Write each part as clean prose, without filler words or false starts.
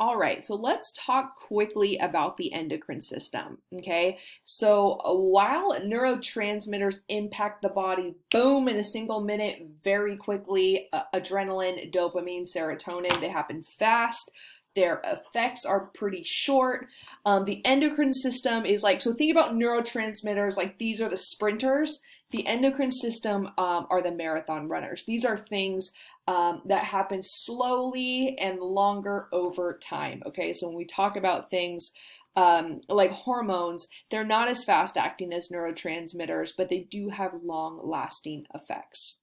All right, so let's talk quickly about the endocrine system, okay? So while neurotransmitters impact the body, boom, in a single minute, very quickly, adrenaline, dopamine, serotonin, they happen fast. Their effects are pretty short. The endocrine system is like, so think about neurotransmitters, like these are the sprinters. The endocrine system are the marathon runners. These are things that happen slowly and longer over time. Okay, so when we talk about things like hormones, they're not as fast acting as neurotransmitters, but they do have long lasting effects.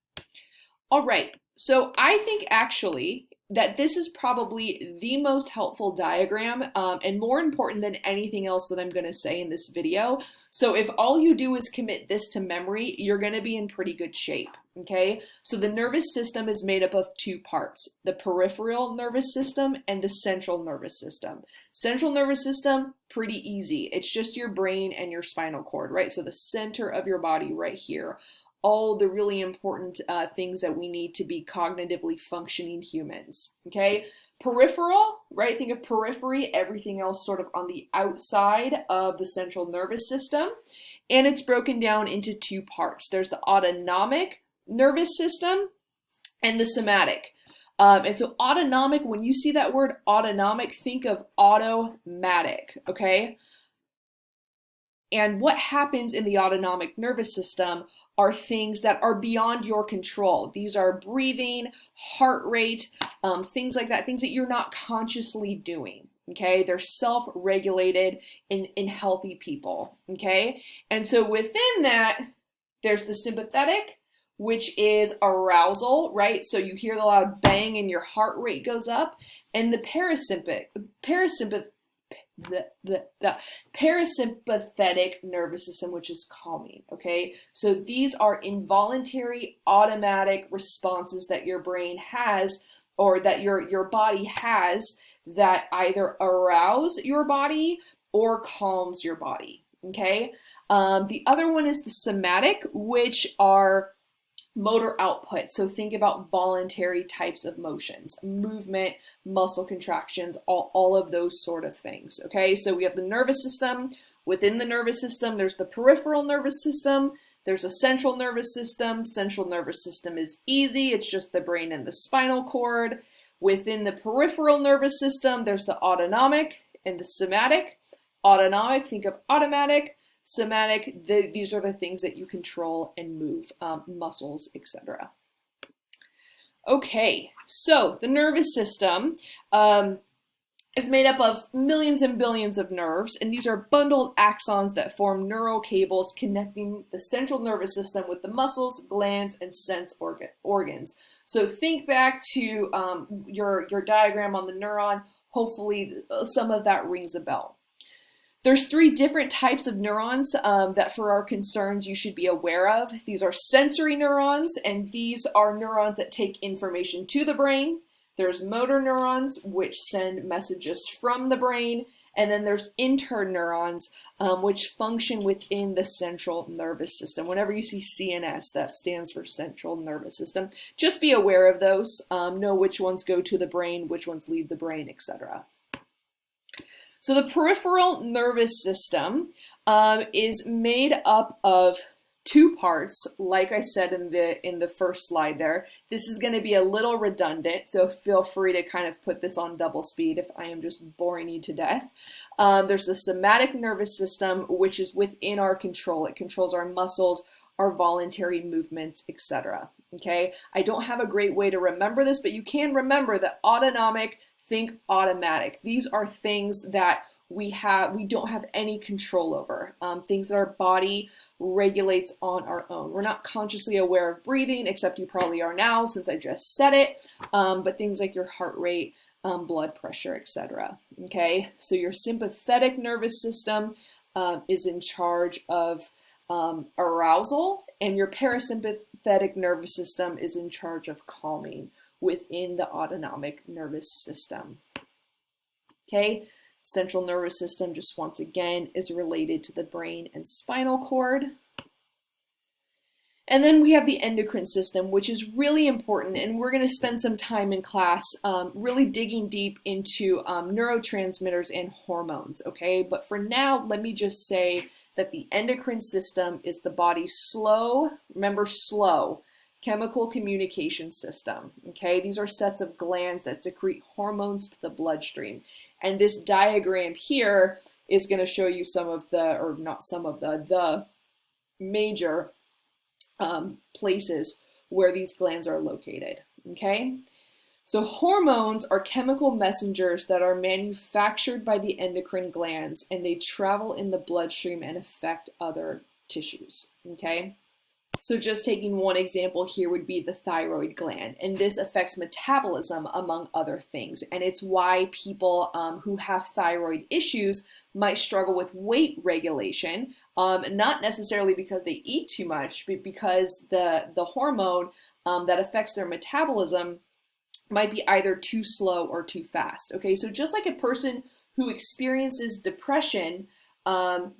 All right, so I think actually that this is probably the most helpful diagram and more important than anything else that I'm going to say in this video. So if all you do is commit this to memory, you're going to be in pretty good shape, okay? So the nervous system is made up of two parts, the peripheral nervous system and the central nervous system. Central nervous system, pretty easy. It's just your brain and your spinal cord, right? So the center of your body right here. All the really important things that we need to be cognitively functioning humans, okay? Peripheral, right? Think of periphery, everything else sort of on the outside of the central nervous system. And it's broken down into two parts. There's the autonomic nervous system and the somatic. And so autonomic, when you see that word autonomic, think of automatic, okay? And what happens in the autonomic nervous system are things that are beyond your control. These are breathing, heart rate, things like that, things that you're not consciously doing. Okay, they're self-regulated in healthy people. Okay, and so within that, there's the sympathetic, which is arousal, right? So you hear the loud bang and your heart rate goes up, and the parasympathetic nervous system, which is calming, okay? So these are involuntary automatic responses that your brain has or that your body has that either arouse your body or calms your body, okay? The other one is the somatic, which are motor output. So think about voluntary types of motions, movement, muscle contractions, all of those sort of things. Okay, so we have the nervous system. Within the nervous system, there's the peripheral nervous system. There's a central nervous system. Central nervous system is easy. It's just the brain and the spinal cord. Within the peripheral nervous system, there's the autonomic and the somatic. Autonomic, think of automatic. Somatic, these are the things that you control and move, muscles, etc. Okay, so the nervous system is made up of millions and billions of nerves, and these are bundled axons that form neural cables connecting the central nervous system with the muscles, glands, and sense organs. So think back to your diagram on the neuron. Hopefully some of that rings a bell. There's three different types of neurons that for our concerns you should be aware of. These are sensory neurons, and these are neurons that take information to the brain. There's motor neurons, which send messages from the brain. And then there's interneurons, which function within the central nervous system. Whenever you see CNS, that stands for central nervous system. Just be aware of those. Know which ones go to the brain, which ones leave the brain, etc. So the peripheral nervous system is made up of two parts, like I said in the first slide there. This is going to be a little redundant, so feel free to kind of put this on double speed if I am just boring you to death. There's the somatic nervous system, which is within our control. It controls our muscles, our voluntary movements, etc. Okay, I don't have a great way to remember this, but you can remember that autonomic, think automatic. These are things that we don't have any control over, things that our body regulates on our own. We're not consciously aware of breathing, except you probably are now since I just said it, but things like your heart rate, blood pressure, etc. Okay, so your sympathetic nervous system is in charge of arousal, and your parasympathetic nervous system is in charge of calming within the autonomic nervous system. Okay, central nervous system, just once again, is related to the brain and spinal cord. And then we have the endocrine system, which is really important, and we're going to spend some time in class really digging deep into neurotransmitters and hormones, okay? But for now, let me just say that the endocrine system is the body's slow, remember slow, chemical communication system, okay? These are sets of glands that secrete hormones to the bloodstream. And this diagram here is going to show you some of the, or not some of the major places where these glands are located, okay? So hormones are chemical messengers that are manufactured by the endocrine glands, and they travel in the bloodstream and affect other tissues, okay? So just taking one example here would be the thyroid gland, and this affects metabolism among other things. And it's why people who have thyroid issues might struggle with weight regulation, not necessarily because they eat too much, but because the hormone that affects their metabolism might be either too slow or too fast. Okay, so just like a person who experiences depression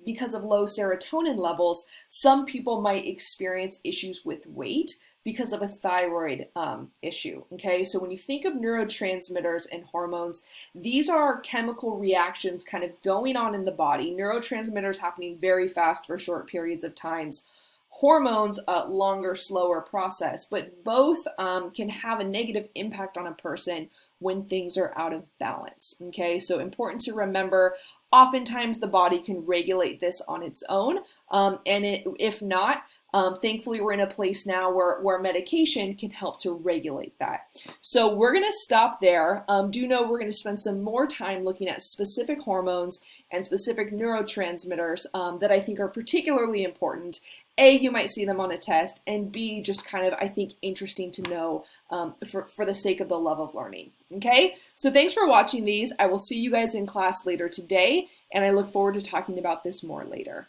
because of low serotonin levels, some people might experience issues with weight because of a thyroid issue, okay? So when you think of neurotransmitters and hormones, these are chemical reactions kind of going on in the body, neurotransmitters happening very fast for short periods of times, hormones a longer, slower process, but both can have a negative impact on a person when things are out of balance, okay? So important to remember, oftentimes the body can regulate this on its own, if not, thankfully we're in a place now where medication can help to regulate that. So we're gonna stop there. Do know we're gonna spend some more time looking at specific hormones and specific neurotransmitters that I think are particularly important. A, you might see them on a test, and B, just kind of, I think, interesting to know for the sake of the love of learning, okay? So thanks for watching these. I will see you guys in class later today, and I look forward to talking about this more later.